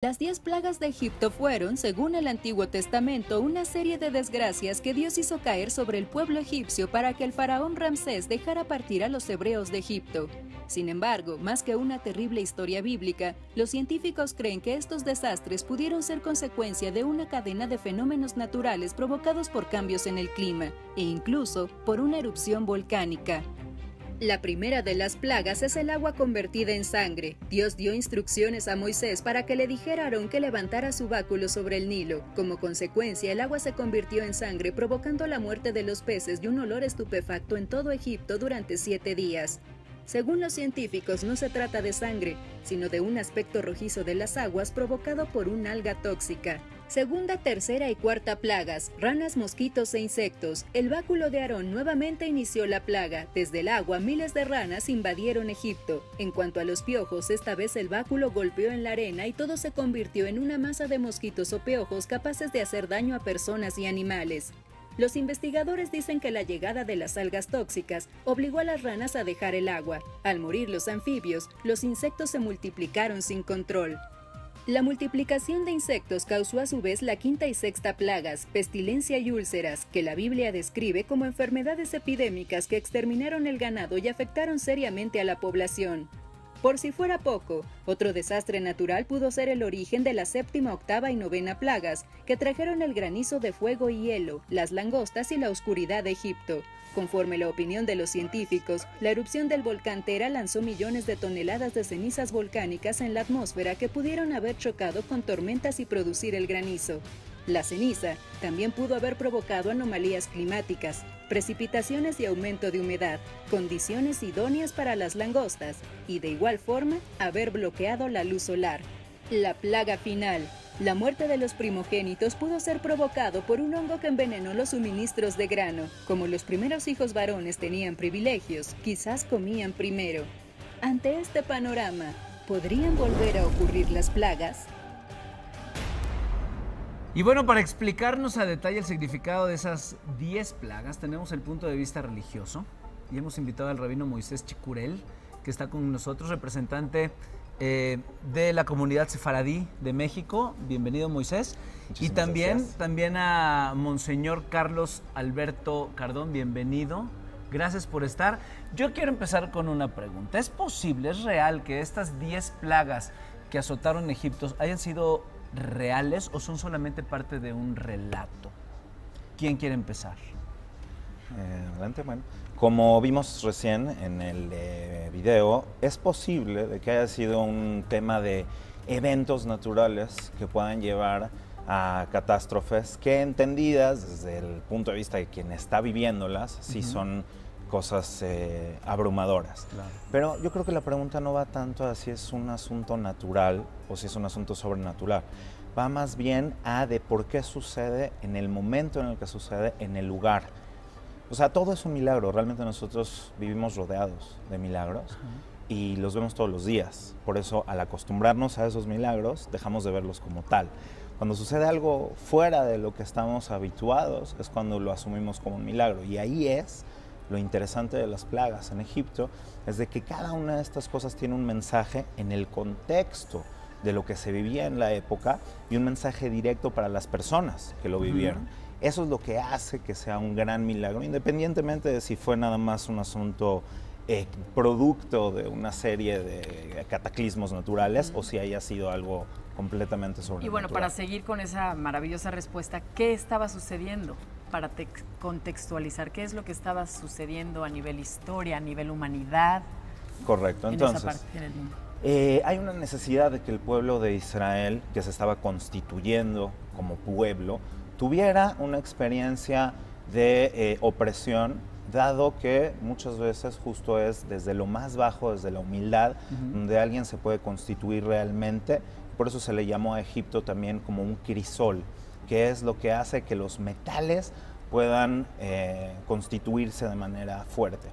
Las 10 plagas de Egipto fueron, según el Antiguo Testamento, una serie de desgracias que Dios hizo caer sobre el pueblo egipcio para que el faraón Ramsés dejara partir a los hebreos de Egipto. Sin embargo, más que una terrible historia bíblica, los científicos creen que estos desastres pudieron ser consecuencia de una cadena de fenómenos naturales provocados por cambios en el clima, e incluso por una erupción volcánica. La primera de las plagas es el agua convertida en sangre. Dios dio instrucciones a Moisés para que le dijera a Aarón que levantara su báculo sobre el Nilo. Como consecuencia, el agua se convirtió en sangre, provocando la muerte de los peces y un olor estupefacto en todo Egipto durante 7 días. Según los científicos, no se trata de sangre, sino de un aspecto rojizo de las aguas provocado por una alga tóxica. Segunda, tercera y cuarta plagas, ranas, mosquitos e insectos. El báculo de Aarón nuevamente inició la plaga. Desde el agua, miles de ranas invadieron Egipto. En cuanto a los piojos, esta vez el báculo golpeó en la arena y todo se convirtió en una masa de mosquitos o piojos capaces de hacer daño a personas y animales. Los investigadores dicen que la llegada de las algas tóxicas obligó a las ranas a dejar el agua. Al morir los anfibios, los insectos se multiplicaron sin control. La multiplicación de insectos causó a su vez la quinta y sexta plagas, pestilencia y úlceras, que la Biblia describe como enfermedades epidémicas que exterminaron el ganado y afectaron seriamente a la población. Por si fuera poco, otro desastre natural pudo ser el origen de la séptima, octava y novena plagas, que trajeron el granizo de fuego y hielo, las langostas y la oscuridad de Egipto. Conforme la opinión de los científicos, la erupción del volcán Tera lanzó millones de toneladas de cenizas volcánicas en la atmósfera que pudieron haber chocado con tormentas y producir el granizo. La ceniza también pudo haber provocado anomalías climáticas, precipitaciones y aumento de humedad, condiciones idóneas para las langostas, y de igual forma haber bloqueado la luz solar. La plaga final. La muerte de los primogénitos pudo ser provocado por un hongo que envenenó los suministros de grano. Como los primeros hijos varones tenían privilegios, quizás comían primero. Ante este panorama, ¿podrían volver a ocurrir las plagas? Y bueno, para explicarnos a detalle el significado de esas 10 plagas, tenemos el punto de vista religioso y hemos invitado al rabino Moisés Chicurel, que está con nosotros, representante de la comunidad sefaradí de México. Bienvenido, Moisés. Muchísimas gracias. También a Monseñor Carlos Alberto Cardón, bienvenido. Gracias por estar. Yo quiero empezar con una pregunta. ¿Es posible, es real que estas 10 plagas que azotaron Egipto hayan sido reales o son solamente parte de un relato? ¿Quién quiere empezar? Adelante, bueno. Como vimos recién en el video, es posible de que haya sido un tema de eventos naturales que puedan llevar a catástrofes que, entendidas desde el punto de vista de quien está viviéndolas, sí son cosas abrumadoras. Claro. Pero yo creo que la pregunta no va tanto a si es un asunto natural o si es un asunto sobrenatural. Va más bien a de por qué sucede en el momento en el que sucede, en el lugar. O sea, todo es un milagro. Realmente nosotros vivimos rodeados de milagros y los vemos todos los días. Por eso, al acostumbrarnos a esos milagros, dejamos de verlos como tal. Cuando sucede algo fuera de lo que estamos habituados, es cuando lo asumimos como un milagro. Y ahí es lo interesante de las plagas en Egipto, es de que cada una de estas cosas tiene un mensaje en el contexto de lo que se vivía en la época y un mensaje directo para las personas que lo vivieron. Eso es lo que hace que sea un gran milagro, independientemente de si fue nada más un asunto producto de una serie de cataclismos naturales o si haya sido algo completamente sobrenatural. Y bueno, para seguir con esa maravillosa respuesta, ¿qué estaba sucediendo? Para contextualizar, ¿qué es lo que estaba sucediendo a nivel historia, a nivel humanidad? Correcto, entonces, en esa parte del mundo. Hay una necesidad de que el pueblo de Israel, que se estaba constituyendo como pueblo, tuviera una experiencia de opresión, dado que muchas veces justo es desde lo más bajo, desde la humildad, donde alguien se puede constituir realmente. Por eso se le llamó a Egipto también como un crisol, que es lo que hace que los metales puedan constituirse de manera fuerte.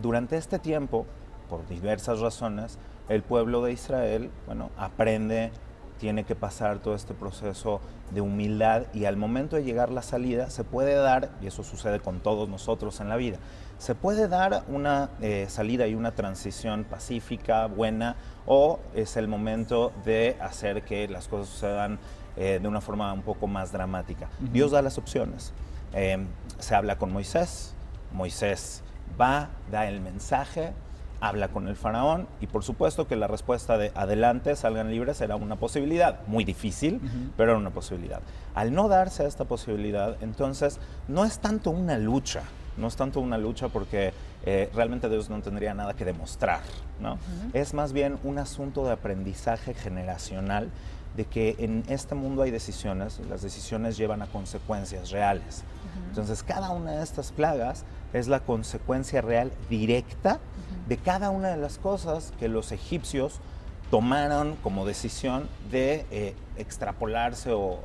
Durante este tiempo, por diversas razones, el pueblo de Israel, bueno, aprende tiene que pasar todo este proceso de humildad y al momento de llegar la salida se puede dar, y eso sucede con todos nosotros en la vida, se puede dar una salida y una transición pacífica, buena, o es el momento de hacer que las cosas sucedan de una forma un poco más dramática. Dios da las opciones. Se habla con Moisés, Moisés va, da el mensaje, habla con el faraón y por supuesto que la respuesta de adelante, salgan libres, era una posibilidad, muy difícil, pero era una posibilidad. Al no darse esta posibilidad, entonces no es tanto una lucha, porque realmente Dios no tendría nada que demostrar, ¿no? Es más bien un asunto de aprendizaje generacional, de que en este mundo hay decisiones, y las decisiones llevan a consecuencias reales. Entonces cada una de estas plagas es la consecuencia real directa de cada una de las cosas que los egipcios tomaron como decisión de extrapolarse o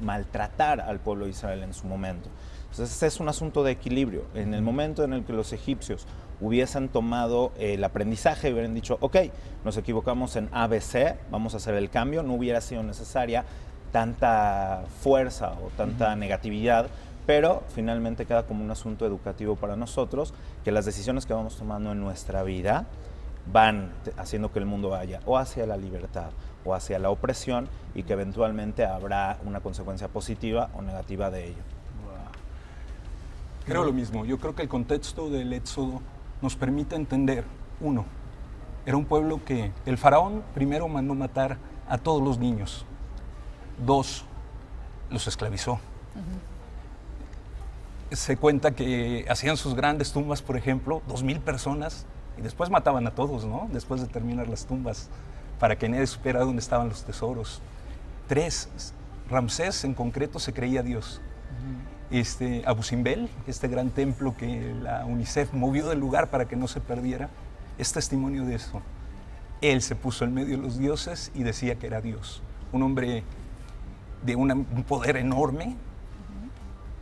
maltratar al pueblo de Israel en su momento. Entonces es un asunto de equilibrio. En el momento en el que los egipcios hubiesen tomado el aprendizaje y hubieran dicho, ok, nos equivocamos en ABC, vamos a hacer el cambio, no hubiera sido necesaria tanta fuerza o tanta negatividad, pero finalmente queda como un asunto educativo para nosotros, que las decisiones que vamos tomando en nuestra vida van haciendo que el mundo vaya o hacia la libertad o hacia la opresión y que eventualmente habrá una consecuencia positiva o negativa de ello. Creo lo mismo. Yo creo que el contexto del Éxodo nos permite entender, uno, era un pueblo que el faraón primero mandó matar a todos los niños. Dos, los esclavizó. Se cuenta que hacían sus grandes tumbas, por ejemplo, 2,000 personas, y después mataban a todos, ¿no? Después de terminar las tumbas, para que nadie supiera dónde estaban los tesoros. 3, Ramsés en concreto se creía Dios. Abu Simbel, este gran templo que la UNICEF movió del lugar para que no se perdiera, es testimonio de eso. Él se puso en medio de los dioses y decía que era Dios. Un hombre de un poder enorme,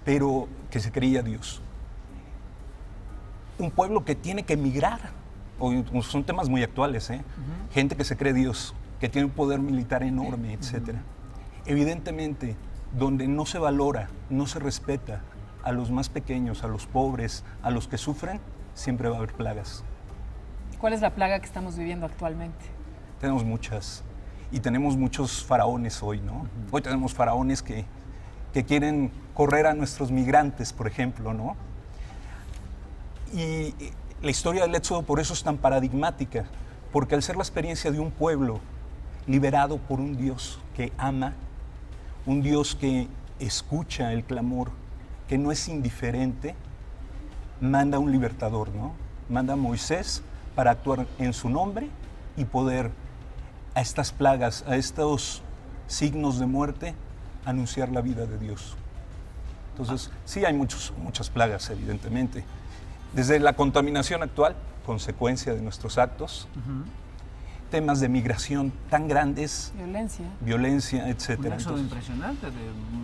pero que se creía Dios. Un pueblo que tiene que emigrar, son temas muy actuales, gente que se cree Dios, que tiene un poder militar enorme, etc. Evidentemente, donde no se valora, no se respeta a los más pequeños, a los pobres, a los que sufren, siempre va a haber plagas. ¿Cuál es la plaga que estamos viviendo actualmente? Tenemos muchas, y tenemos muchos faraones hoy, ¿no? Hoy tenemos faraones que quieren correr a nuestros migrantes, por ejemplo, ¿no? Y la historia del Éxodo por eso es tan paradigmática, porque al ser la experiencia de un pueblo liberado por un Dios que ama, un Dios que escucha el clamor, que no es indiferente, manda un libertador, ¿no? Manda a Moisés para actuar en su nombre y poder a estas plagas, a estos signos de muerte, anunciar la vida de Dios. Entonces, sí hay muchas plagas, evidentemente. Desde la contaminación actual, consecuencia de nuestros actos, temas de migración tan grandes, violencia, etcétera. Un éxodo impresionante,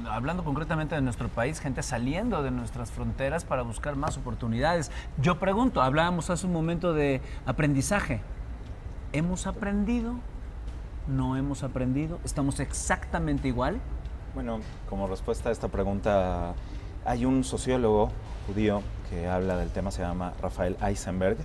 hablando concretamente de nuestro país, gente saliendo de nuestras fronteras para buscar más oportunidades. Yo pregunto, hablábamos hace un momento de aprendizaje. ¿Hemos aprendido? ¿No hemos aprendido? ¿Estamos exactamente igual? Bueno, como respuesta a esta pregunta, hay un sociólogo judío que habla del tema, se llama Rafael Eisenberg.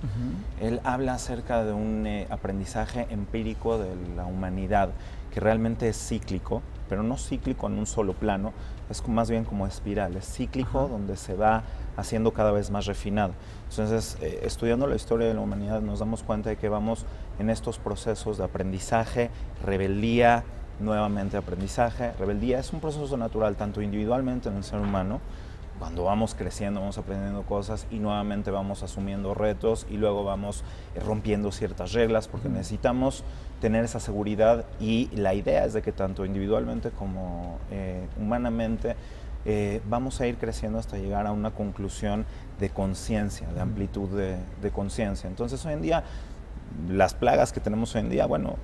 Él habla acerca de un aprendizaje empírico de la humanidad que realmente es cíclico, pero no cíclico en un solo plano, es más bien como espiral, es cíclico donde se va haciendo cada vez más refinado. Entonces, estudiando la historia de la humanidad nos damos cuenta de que vamos en estos procesos de aprendizaje, rebeldía, nuevamente aprendizaje. Rebeldía es un proceso natural, tanto individualmente en el ser humano, cuando vamos creciendo, vamos aprendiendo cosas y nuevamente vamos asumiendo retos y luego vamos rompiendo ciertas reglas porque necesitamos tener esa seguridad y la idea es de que tanto individualmente como humanamente vamos a ir creciendo hasta llegar a una conclusión de conciencia, de amplitud de conciencia. Entonces hoy en día, las plagas que tenemos hoy en día, bueno,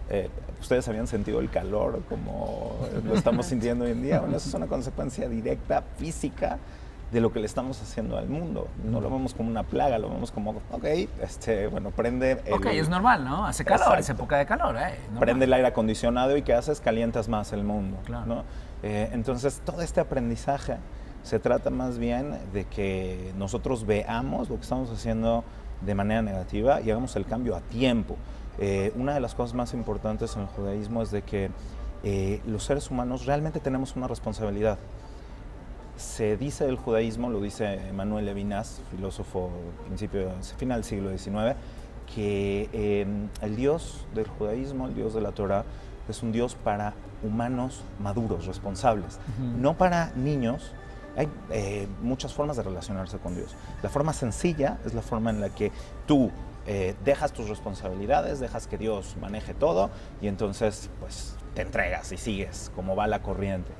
ustedes habían sentido el calor como lo estamos sintiendo hoy en día, bueno, eso es una consecuencia directa, física, de lo que le estamos haciendo al mundo. No lo vemos como una plaga, lo vemos como, ok, bueno, prende el... Ok, es normal, ¿no? Hace calor, Exacto. es época de calor, Prende el aire acondicionado y ¿qué haces? Calientas más el mundo, Claro. ¿no? Entonces, todo este aprendizaje se trata más bien de que nosotros veamos lo que estamos haciendo de manera negativa y hagamos el cambio a tiempo. Una de las cosas más importantes en el judaísmo es de que los seres humanos realmente tenemos una responsabilidad. Se dice del judaísmo, lo dice Emmanuel Levinas, filósofo final del siglo XIX, que el Dios del judaísmo, el Dios de la Torá, es un Dios para humanos maduros, responsables, no para niños. Hay muchas formas de relacionarse con Dios. La forma sencilla es la forma en la que tú dejas tus responsabilidades, dejas que Dios maneje todo y entonces pues te entregas y sigues como va la corriente.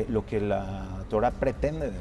Lo que la Torá pretende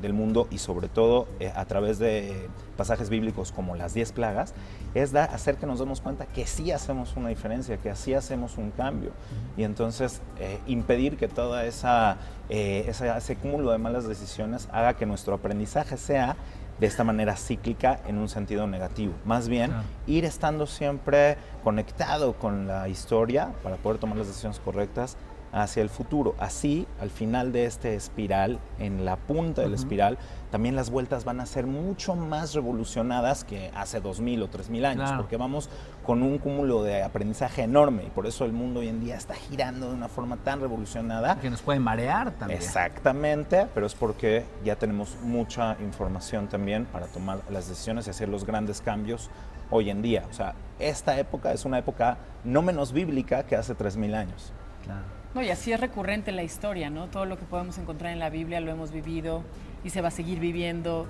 del mundo y sobre todo a través de pasajes bíblicos como las 10 plagas es hacer que nos demos cuenta que sí hacemos una diferencia, que así hacemos un cambio y entonces impedir que toda ese cúmulo de malas decisiones haga que nuestro aprendizaje sea de esta manera cíclica en un sentido negativo. Más bien, ir estando siempre conectado con la historia para poder tomar las decisiones correctas hacia el futuro. Así, al final de este espiral, en la punta de la espiral, también las vueltas van a ser mucho más revolucionadas que hace 2000 o 3000 años, porque vamos con un cúmulo de aprendizaje enorme y por eso el mundo hoy en día está girando de una forma tan revolucionada. Que nos puede marear también. Exactamente, pero es porque ya tenemos mucha información también para tomar las decisiones y hacer los grandes cambios hoy en día. O sea, esta época es una época no menos bíblica que hace 3000 años. Claro. No, y así es recurrente la historia, ¿no? Todo lo que podemos encontrar en la Biblia lo hemos vivido y se va a seguir viviendo.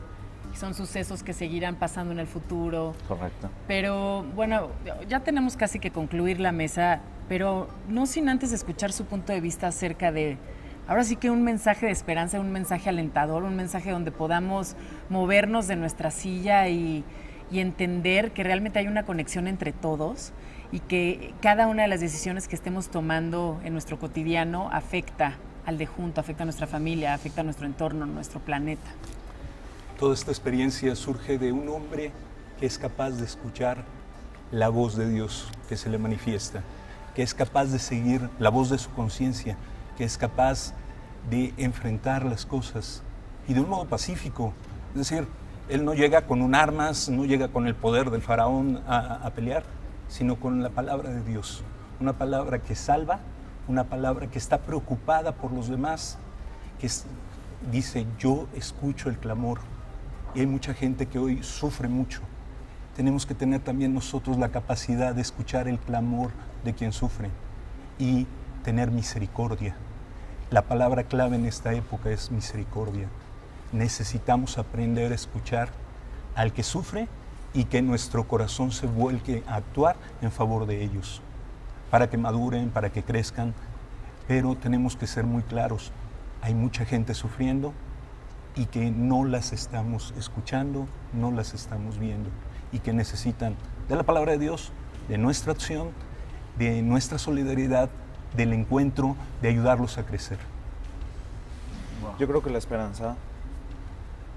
Y son sucesos que seguirán pasando en el futuro. Correcto. Pero bueno, ya tenemos casi que concluir la mesa, pero no sin antes escuchar su punto de vista acerca de, ahora sí que un mensaje de esperanza, un mensaje alentador, un mensaje donde podamos movernos de nuestra silla y entender que realmente hay una conexión entre todos y que cada una de las decisiones que estemos tomando en nuestro cotidiano afecta al de junto, afecta a nuestra familia, afecta a nuestro entorno, nuestro planeta. Toda esta experiencia surge de un hombre que es capaz de escuchar la voz de Dios que se le manifiesta, que es capaz de seguir la voz de su conciencia, que es capaz de enfrentar las cosas y de un modo pacífico. Es decir, él no llega con armas, no llega con el poder del faraón a pelear, sino con la palabra de Dios, una palabra que salva, una palabra que está preocupada por los demás, que dice, yo escucho el clamor. Y hay mucha gente que hoy sufre mucho. Tenemos que tener también nosotros la capacidad de escuchar el clamor de quien sufre y tener misericordia. La palabra clave en esta época es misericordia. Necesitamos aprender a escuchar al que sufre y que nuestro corazón se vuelque a actuar en favor de ellos, para que maduren, para que crezcan, pero tenemos que ser muy claros. Hay mucha gente sufriendo y que no las estamos escuchando, no las estamos viendo y que necesitan de la palabra de Dios, de nuestra acción, de nuestra solidaridad, del encuentro, de ayudarlos a crecer. Yo creo que la esperanza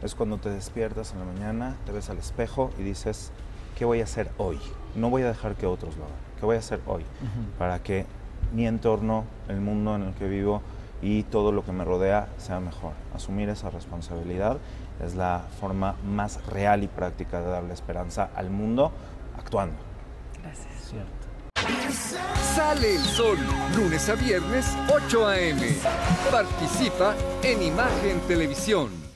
es cuando te despiertas en la mañana, te ves al espejo y dices, ¿qué voy a hacer hoy? No voy a dejar que otros lo hagan. ¿Qué voy a hacer hoy? Para que mi entorno, el mundo en el que vivo y todo lo que me rodea sea mejor. Asumir esa responsabilidad es la forma más real y práctica de darle esperanza al mundo actuando. Gracias. Cierto. Sale el sol, lunes a viernes, 8 a.m. Participa en Imagen Televisión.